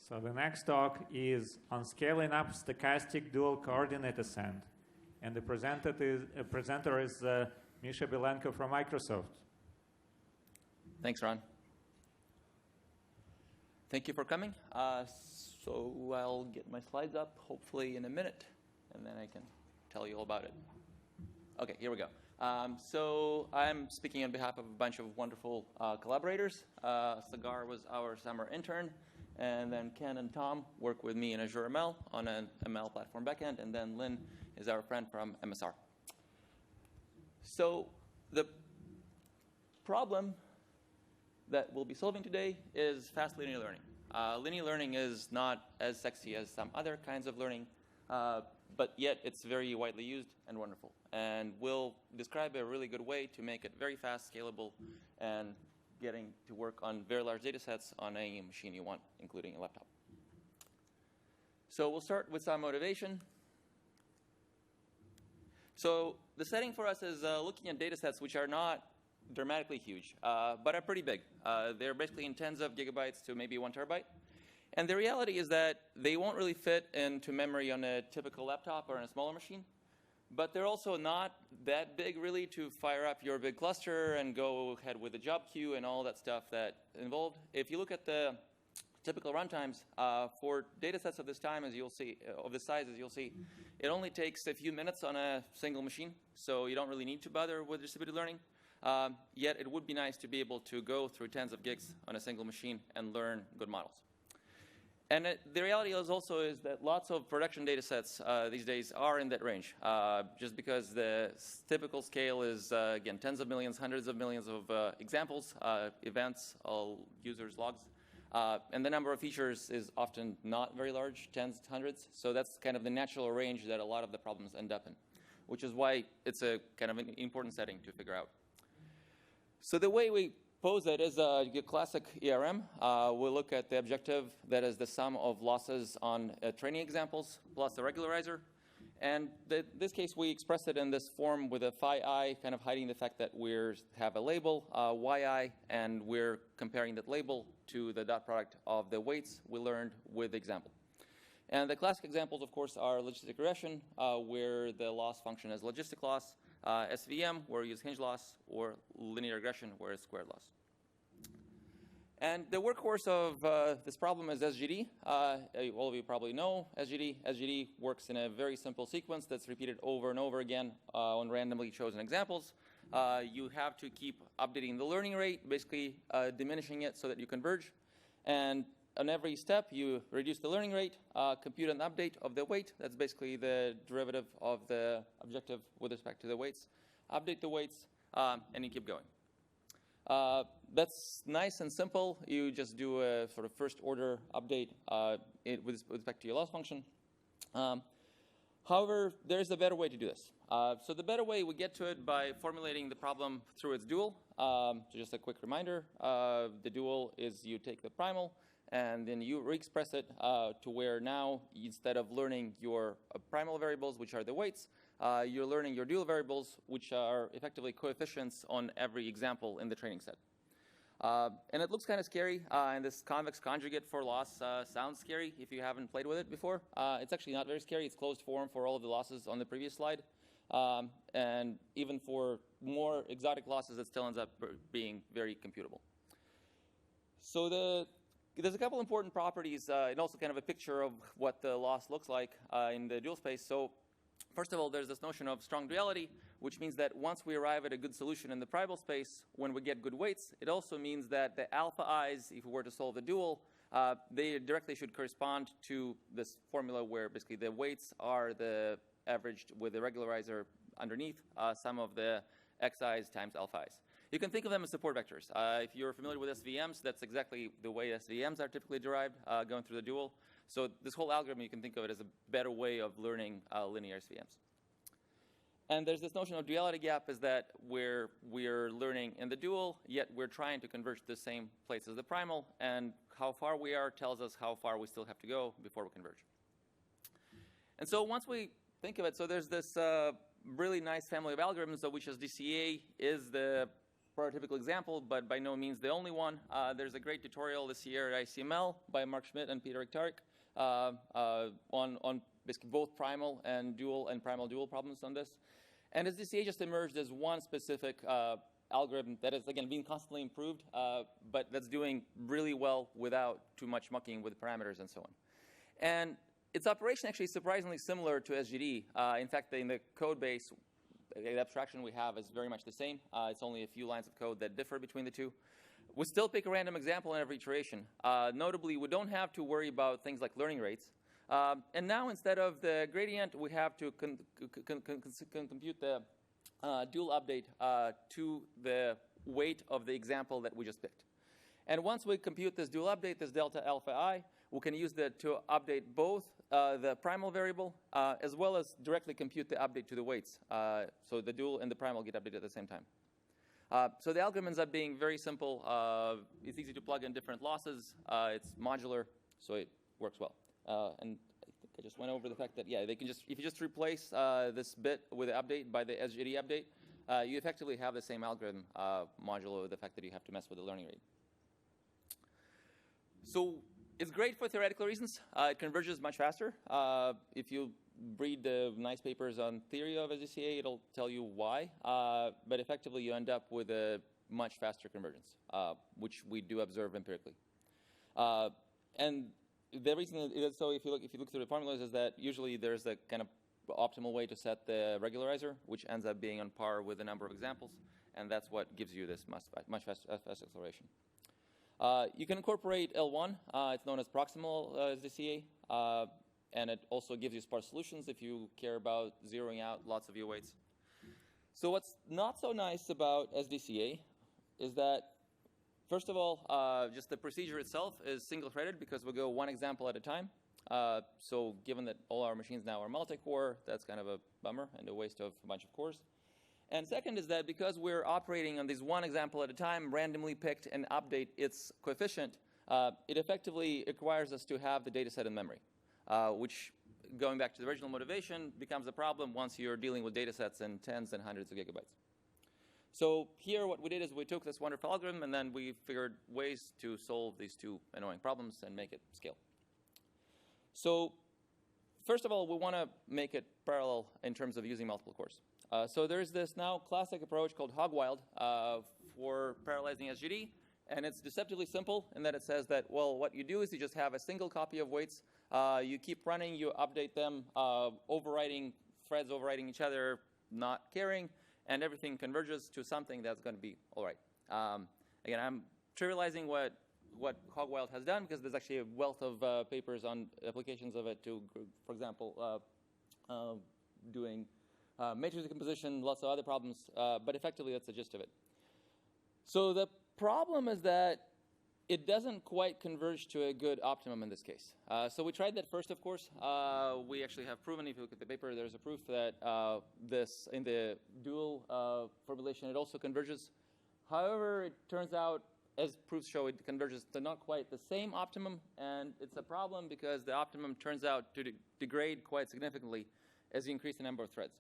So the next talk is on scaling up stochastic dual coordinate ascent. And the presenter is Misha Bilenko from Microsoft. Thanks, Ron. Thank you for coming. So I'll get my slides up, hopefully in a minute, and then I can tell you all about it. OK, here we go. So I'm speaking on behalf of a bunch of wonderful collaborators. Saghar was our summer intern. And then Ken and Tom work with me in Azure ML on an ML platform backend. And then Lynn is our friend from MSR. So the problem that we'll be solving today is fast linear learning. Linear learning is not as sexy as some other kinds of learning, but yet it's very widely used and wonderful. And we'll describe a really good way to make it very fast, scalable, and getting to work on very large data sets on any machine you want, including a laptop. So we'll start with some motivation. So the setting for us is looking at data sets which are not dramatically huge, but are pretty big. They're basically in tens of gigabytes to maybe 1 terabyte. And the reality is that they won't really fit into memory on a typical laptop or on a smaller machine. But they're also not that big, really, to fire up your big cluster and go ahead with the job queue and all that stuff that involved. If you look at the typical runtimes for data sets of this time, as you'll see, of this size, as you'll see, it only takes a few minutes on a single machine. So you don't really need to bother with distributed learning. Yet it would be nice to be able to go through tens of gigs on a single machine and learn good models. And the reality is also is that lots of production data sets these days are in that range, just because the typical scale is, again, tens of millions, hundreds of millions of examples, events, all users' logs. And the number of features is often not very large, tens, hundreds. So that's kind of the natural range that a lot of the problems end up in, which is why it's a kind of an important setting to figure out. So the way we pose it is a classic ERM. We'll look at the objective that is the sum of losses on training examples plus a regularizer. And in this case, we express it in this form with a phi I, kind of hiding the fact that we have a label, yi, and we're comparing that label to the dot product of the weights we learned with the example. And the classic examples, of course, are logistic regression, where the loss function is logistic loss, SVM, where we use hinge loss, or linear regression, where it's squared loss. And the workhorse of this problem is SGD. All of you probably know SGD. SGD works in a very simple sequence that's repeated over and over again on randomly chosen examples. You have to keep updating the learning rate, basically diminishing it so that you converge. And on every step, you reduce the learning rate, compute an update of the weight. That's basically the derivative of the objective with respect to the weights. Update the weights, and you keep going. That's nice and simple. You just do a sort of first-order update with respect to your loss function. However, there's a better way to do this. So the better way, we get to it by formulating the problem through its dual. So just a quick reminder, the dual is you take the primal, and then you re-express it to where now, instead of learning your primal variables, which are the weights, you're learning your dual variables, which are effectively coefficients on every example in the training set. And it looks kind of scary, and this convex conjugate for loss sounds scary if you haven't played with it before. It's actually not very scary. It's closed form for all of the losses on the previous slide. And even for more exotic losses, it still ends up being very computable. So there's a couple important properties and also kind of a picture of what the loss looks like in the dual space. So first of all, there's this notion of strong duality, which means that once we arrive at a good solution in the primal space, when we get good weights, it also means that the alpha i's, if we were to solve the dual, they directly should correspond to this formula where basically the weights are the averaged with the regularizer underneath sum of the xi's times alpha i's. You can think of them as support vectors. If you're familiar with SVMs, that's exactly the way SVMs are typically derived, going through the dual. So this whole algorithm, you can think of it as a better way of learning linear SVMs. And there's this notion of duality gap, is that we're learning in the dual, yet we're trying to converge to the same place as the primal. And how far we are tells us how far we still have to go before we converge. And so once we think of it, so there's this really nice family of algorithms, of which SDCA is the prototypical example, but by no means the only one. There's a great tutorial this year at ICML by Mark Schmidt and Peter Iktarik on basically both primal and primal-dual problems on this. And SDCA just emerged as one specific algorithm that is, again, being constantly improved, but that's doing really well without too much mucking with parameters and so on. And its operation actually is surprisingly similar to SGD. In fact, in the code base, the abstraction we have is very much the same. It's only a few lines of code that differ between the two. We still pick a random example in every iteration. Notably, we don't have to worry about things like learning rates. And now, instead of the gradient, we have to compute the dual update to the weight of the example that we just picked. And once we compute this dual update, this delta alpha I, we can use that to update both the primal variable as well as directly compute the update to the weights. So the dual and the primal get updated at the same time. So the algorithm ends up being very simple. It's easy to plug in different losses. It's modular, so it works well. And I think I just went over the fact that, yeah, they can just, if you just replace this bit with the update by the SGD update, you effectively have the same algorithm modulo the fact that you have to mess with the learning rate. So it's great for theoretical reasons. It converges much faster. If you read the nice papers on theory of SDCA, it'll tell you why. But effectively, you end up with a much faster convergence, which we do observe empirically. And the reason is, so if you look through the formulas, is that usually there's a kind of optimal way to set the regularizer, which ends up being on par with the number of examples, and that's what gives you this much faster acceleration. You can incorporate L1. It's known as proximal SDCA, and it also gives you sparse solutions if you care about zeroing out lots of your weights. So what's not so nice about SDCA is that, first of all, just the procedure itself is single-threaded because we go one example at a time. So given that all our machines now are multi-core, that's kind of a bummer and a waste of a bunch of cores. And second is that because we're operating on this one example at a time, randomly picked and update its coefficient, it effectively requires us to have the data set in memory, which, going back to the original motivation, becomes a problem once you're dealing with data sets in tens and hundreds of gigabytes. So here what we did is we took this wonderful algorithm and then we figured ways to solve these two annoying problems and make it scale. So first of all, we want to make it parallel in terms of using multiple cores. So there's this now classic approach called hog-wild for parallelizing SGD, and it's deceptively simple in that it says that, well, what you do is you just have a single copy of weights, you keep running, you update them, overriding threads, overriding each other, not caring, and everything converges to something that's going to be all right. Again, I'm trivializing what hog-wild has done because there's actually a wealth of papers on applications of it to, for example, doing matrix decomposition, lots of other problems, but effectively that's the gist of it. So the problem is that it doesn't quite converge to a good optimum in this case. So we tried that first, of course. We actually have proven, if you look at the paper, there's a proof that this, in the dual formulation, it also converges. However, it turns out, as proofs show, it converges to not quite the same optimum, and it's a problem because the optimum turns out to degrade quite significantly as you increase the number of threads.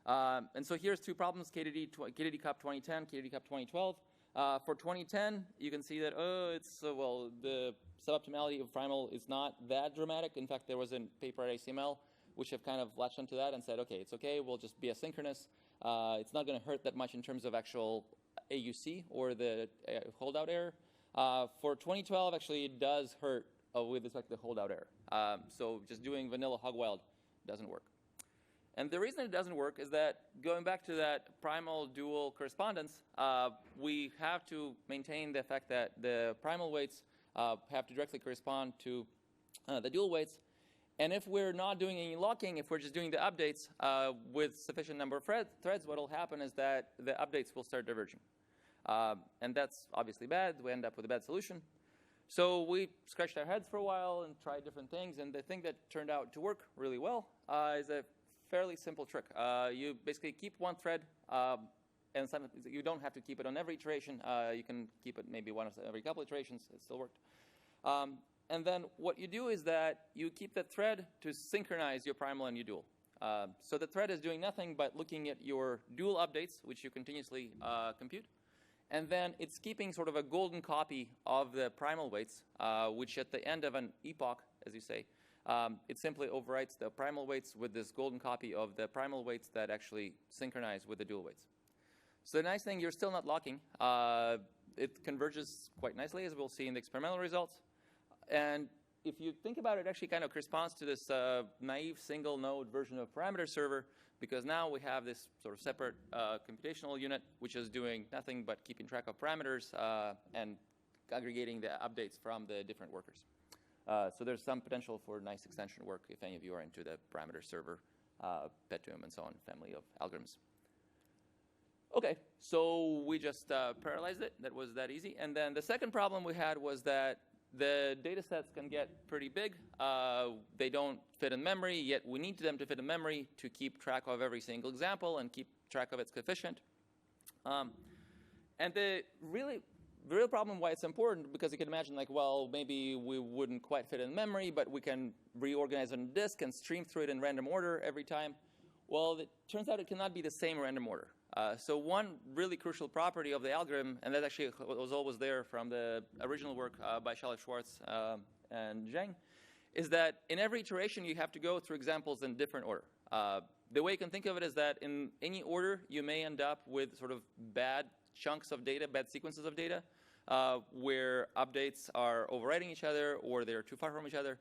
And so here's two problems, KDD Cup 2010, KDD Cup 2012. For 2010, you can see that, well, the suboptimality of primal is not that dramatic. In fact, there was a paper at ACML which have kind of latched onto that and said, okay, it's okay, we'll just be asynchronous. It's not going to hurt that much in terms of actual AUC or the holdout error. For 2012, actually, it does hurt with respect to the holdout error. So just doing vanilla hog-wild doesn't work. And the reason it doesn't work is that, going back to that primal dual correspondence, we have to maintain the fact that the primal weights have to directly correspond to the dual weights. And if we're not doing any locking, if we're just doing the updates with sufficient number of threads, what will happen is that the updates will start diverging. And that's obviously bad. We end up with a bad solution. So we scratched our heads for a while and tried different things. And the thing that turned out to work really well is a fairly simple trick. You basically keep one thread, and you don't have to keep it on every iteration. You can keep it maybe one every couple iterations. It still worked. And then what you do is that you keep that thread to synchronize your primal and your dual. So the thread is doing nothing but looking at your dual updates, which you continuously compute. And then it's keeping sort of a golden copy of the primal weights, which at the end of an epoch, as you say, it simply overwrites the primal weights with this golden copy of the primal weights that actually synchronize with the dual weights. So the nice thing, you're still not locking. It converges quite nicely, as we'll see in the experimental results. And if you think about it, it actually kind of corresponds to this naive single node version of parameter server, because now we have this sort of separate computational unit, which is doing nothing but keeping track of parameters and aggregating the updates from the different workers. So there's some potential for nice extension work if any of you are into the parameter server, Petum, and so on family of algorithms. OK, so we just parallelized it. That was that easy. And then the second problem we had was that the data sets can get pretty big. They don't fit in memory, yet we need them to fit in memory to keep track of every single example and keep track of its coefficient. And the real problem why it's important, because you can imagine, like, well, maybe we wouldn't quite fit in memory, but we can reorganize on disk and stream through it in random order every time. Well, it turns out it cannot be the same random order. So one really crucial property of the algorithm, and that actually was always there from the original work by Xiao, Schwartz, and Zheng, is that in every iteration you have to go through examples in different order. The way you can think of it is that in any order you may end up with sort of bad chunks of data, bad sequences of data, where updates are overriding each other or they're too far from each other.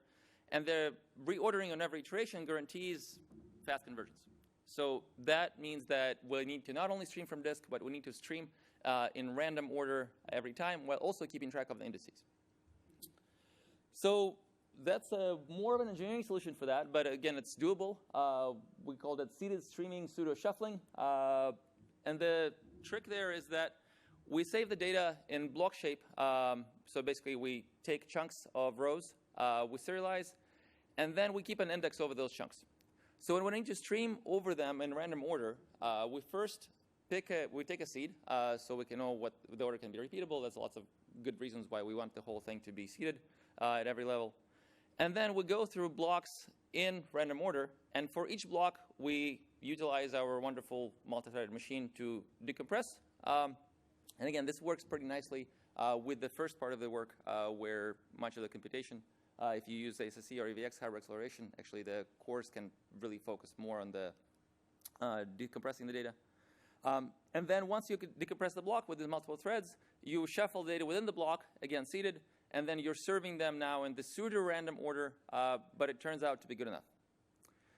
And the reordering on every iteration guarantees fast convergence. So that means that we need to not only stream from disk, but we need to stream in random order every time, while also keeping track of the indices. So that's more of an engineering solution for that, but again, it's doable. We call that seeded streaming pseudo-shuffling. And the trick there is that we save the data in block shape. So basically, we take chunks of rows, we serialize, and then we keep an index over those chunks. So when we need to stream over them in random order, we first take a seed, so we can know what the order can be repeatable. There's lots of good reasons why we want the whole thing to be seeded at every level. And then we go through blocks in random order. And for each block, we utilize our wonderful multi-threaded machine to decompress. And again, this works pretty nicely with the first part of the work, where much of the computation, if you use ASSC or AVX hardware acceleration, actually the cores can really focus more on the decompressing the data. And then once you decompress the block with the multiple threads, you shuffle the data within the block, again seeded, and then you're serving them now in the pseudo-random order, but it turns out to be good enough.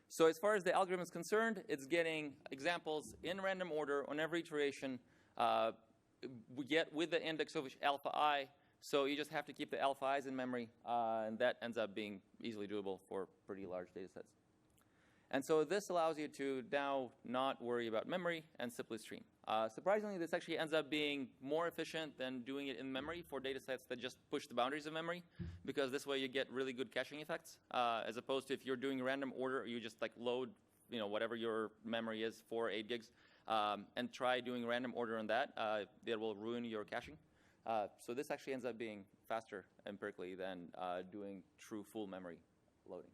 So as far as the algorithm is concerned, it's getting examples in random order on every iteration. We get with the index of alpha I, so you just have to keep the alpha i's in memory, and that ends up being easily doable for pretty large data sets. And so this allows you to now not worry about memory and simply stream. Surprisingly, this actually ends up being more efficient than doing it in memory for data sets that just push the boundaries of memory, because this way you get really good caching effects, as opposed to if you're doing random order, you just like load whatever your memory is, 4 or 8 gigs, and try doing random order on that. That will ruin your caching. So this actually ends up being faster empirically than doing true full memory loading.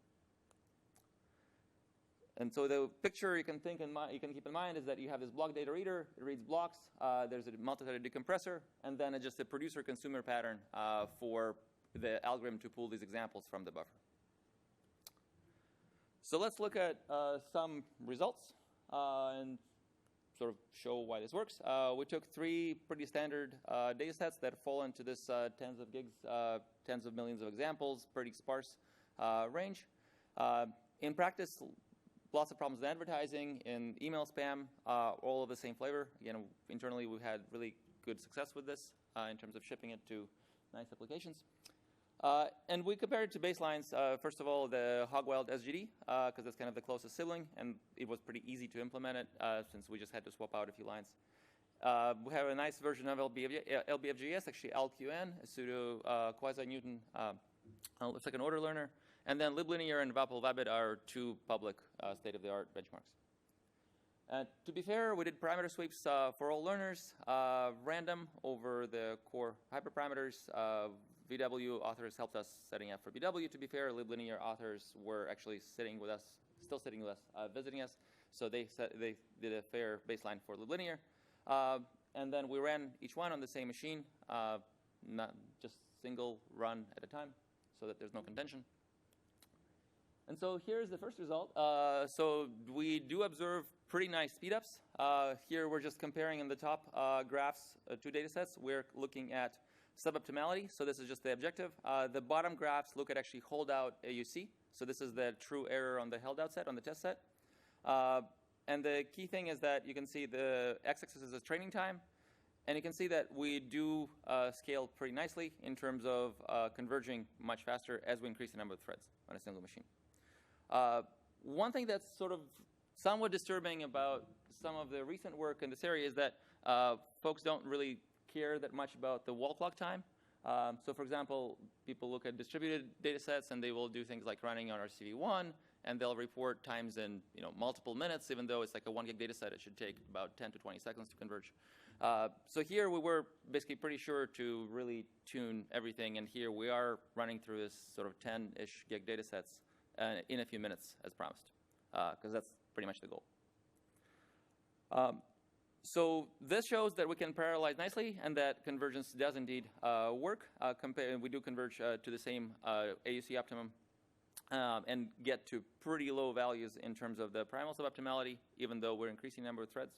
And so the picture you can keep in mind is that you have this block data reader. It reads blocks. There's a multi-threaded decompressor, and then it's just a producer-consumer pattern for the algorithm to pull these examples from the buffer. So let's look at some results and sort of show why this works. We took 3 pretty standard data sets that fall into this tens of gigs, tens of millions of examples, pretty sparse range. In practice, lots of problems with advertising, in email spam, all of the same flavor. Again, internally, we've had really good success with this in terms of shipping it to nice applications. And we compared it to baselines. First of all, the Hogwild SGD, because that's kind of the closest sibling, and it was pretty easy to implement it since we just had to swap out a few lines. We have a nice version of LBFGS, actually LQN, a pseudo quasi-Newton second order learner. And then liblinear and Vapil-Vabit are 2 public state-of-the-art benchmarks. To be fair, we did parameter sweeps for all learners, random over the core hyperparameters. VW authors helped us setting up for BW. To be fair, liblinear authors were actually sitting with us, still sitting with us, visiting us. So they did a fair baseline for liblinear. and then we ran each one on the same machine, not just single run at a time, so that there's no contention. And so here's the first result. So we do observe pretty nice speedups. Here we're just comparing in the top graphs two data sets. We're looking at suboptimality, so this is just the objective. The bottom graphs look at actually holdout AUC. So this is the true error on the held out set, on the test set. And the key thing is that you can see the x-axis is training time. And you can see that we do scale pretty nicely in terms of converging much faster as we increase the number of threads on a single machine. One thing that's sort of somewhat disturbing about some of the recent work in this area is that folks don't really care that much about the wall clock time. So for example, people look at distributed data sets and they will do things like running on RCV1, and they'll report times in multiple minutes, even though it's like a 1 gig data set, it should take about 10 to 20 seconds to converge. So here we were basically pretty sure to really tune everything, and here we are running through this sort of 10-ish gig data sets in a few minutes as promised, because that's pretty much the goal. So this shows that we can parallelize nicely and that convergence does indeed work. We do converge to the same AUC optimum and get to pretty low values in terms of the primal suboptimality, even though we're increasing the number of threads.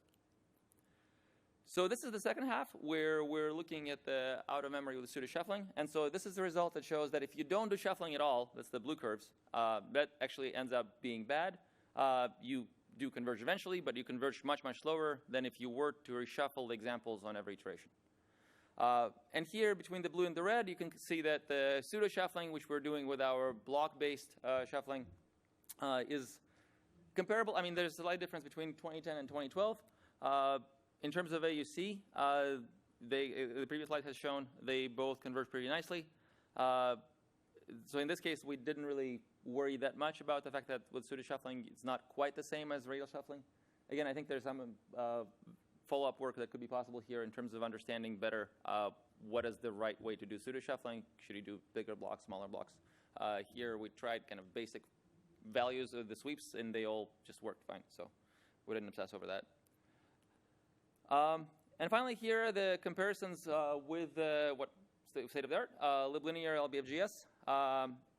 So this is the second half where we're looking at the out of memory with pseudo-shuffling. And so this is the result that shows that if you don't do shuffling at all, that's the blue curves, that actually ends up being bad. You do converge eventually, but you converge much, much slower than if you were to reshuffle the examples on every iteration. And here, between the blue and the red, you can see that the pseudo-shuffling, which we're doing with our block-based shuffling, is comparable. I mean, there's a slight difference between 2010 and 2012. In terms of AUC, the previous slide has shown they both converge pretty nicely. So in this case, we didn't really worry that much about the fact that with pseudo-shuffling, it's not quite the same as radial shuffling. Again, I think there's some follow-up work that could be possible here in terms of understanding better what is the right way to do pseudo-shuffling. Should you do bigger blocks, smaller blocks? Here we tried kind of basic values of the sweeps, and they all just worked fine. So we didn't obsess over that. And finally, here are the comparisons with what state of the art, liblinear LBFGS.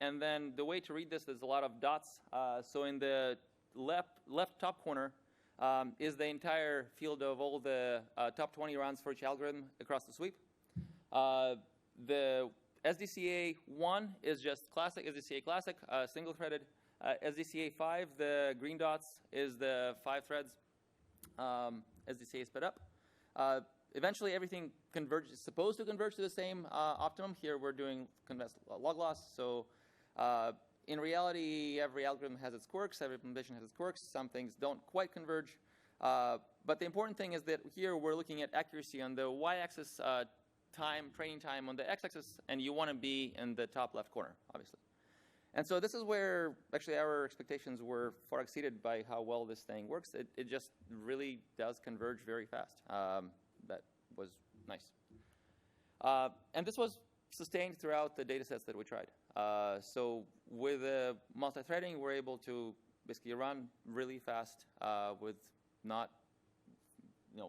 And then the way to read this, there's a lot of dots. So in the left top corner is the entire field of all the top 20 runs for each algorithm across the sweep. The SDCA 1 is just classic, SDCA classic, single-threaded. SDCA 5, the green dots, is the 5 threads. SDCA sped up. Eventually, everything is supposed to converge to the same optimum. Here, we're doing convex log loss. So in reality, every algorithm has its quirks. Every implementation has its quirks. Some things don't quite converge. But the important thing is that here, we're looking at accuracy on the y-axis training time on the x-axis, and you want to be in the top left corner, obviously. And so this is where actually our expectations were far exceeded by how well this thing works. It just really does converge very fast. That was nice. And this was sustained throughout the data sets that we tried. So with multi-threading, we're able to basically run really fast with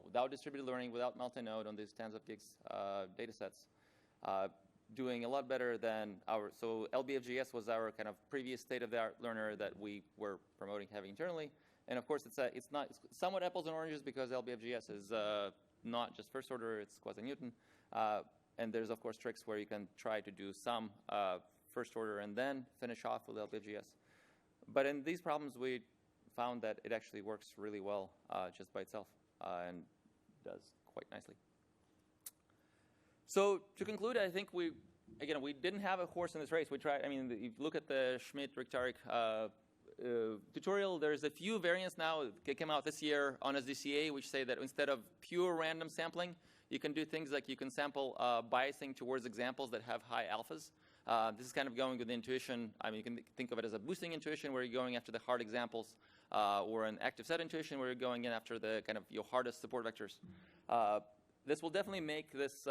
without distributed learning, without multi-node on these tens of gigs data sets. Doing a lot better than so LBFGS was our kind of previous state-of-the-art learner that we were promoting heavy internally. And of course, it's somewhat apples and oranges because LBFGS is not just first order, it's quasi-Newton. And there's, of course, tricks where you can try to do some first order and then finish off with LBFGS. But in these problems, we found that it actually works really well just by itself and does quite nicely. So to conclude, I think we didn't have a horse in this race. We tried. I mean, if you look at the Schmidt-Richter tutorial, there's a few variants now that came out this year on SDCA, which say that instead of pure random sampling, you can do things like you can sample biasing towards examples that have high alphas. This is kind of going with the intuition. I mean, you can think of it as a boosting intuition where you're going after the hard examples, or an active set intuition where you're going in after the kind of your hardest support vectors. This will definitely make this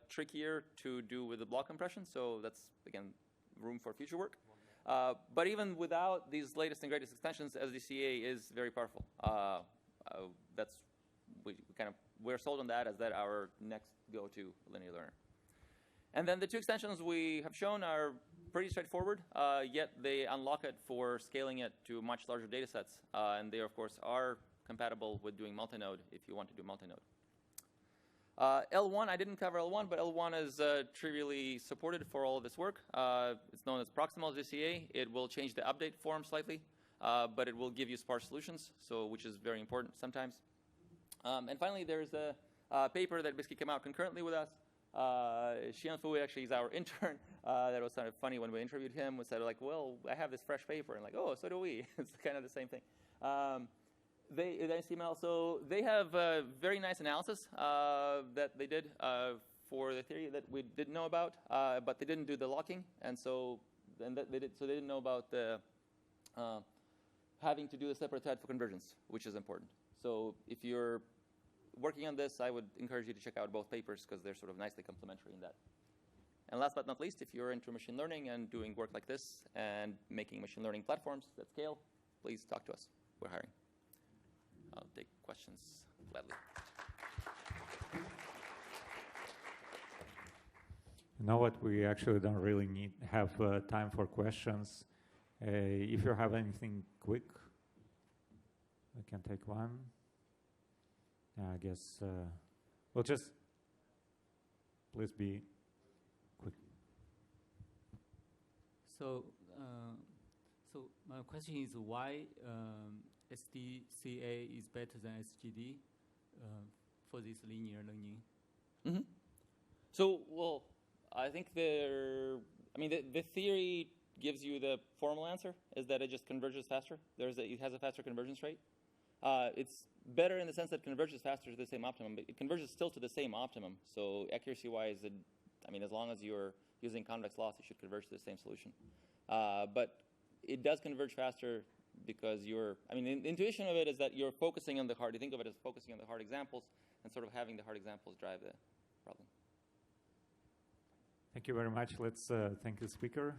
trickier to do with the block compression. So that's, again, room for future work. But even without these latest and greatest extensions, SDCA is very powerful. We kind of we're sold on that as that our next go-to linear learner. And then the two extensions we have shown are pretty straightforward, yet they unlock it for scaling it to much larger data sets. And they, of course, are compatible with doing multi-node if you want to do multi-node. L1, I didn't cover L1, but L1 is trivially supported for all of this work. It's known as proximal SDCA. It will change the update form slightly, but it will give you sparse solutions, so which is very important sometimes. And finally, there's a paper that basically came out concurrently with us. Xiao actually is our intern. That was kind of funny when we interviewed him. We said, like, well, I have this fresh paper. And like, oh, so do we. It's kind of the same thing. So they have a very nice analysis that they did for the theory that we didn't know about, but they didn't do the locking. And so they didn't know about the having to do a separate thread for convergence, which is important. So if you're working on this, I would encourage you to check out both papers because they're sort of nicely complementary in that. And last but not least, if you're into machine learning and doing work like this and making machine learning platforms that scale, please talk to us. We're hiring. I'll take questions gladly. You know what? We actually don't really have time for questions. If you have anything quick, we can take one. I guess we'll just please be quick. So my question is why SDCA is better than SGD for this linear learning? Mm-hmm. So, well, I think the theory gives you the formal answer is that it just converges faster. It has a faster convergence rate. It's better in the sense that it converges faster to the same optimum, but it converges still to the same optimum. So accuracy-wise, as long as you're using convex loss, it should converge to the same solution. But it does converge faster because the intuition of it is that you're focusing on the hard. You think of it as focusing on the hard examples and sort of having the hard examples drive the problem. Thank you very much. Let's thank the speaker.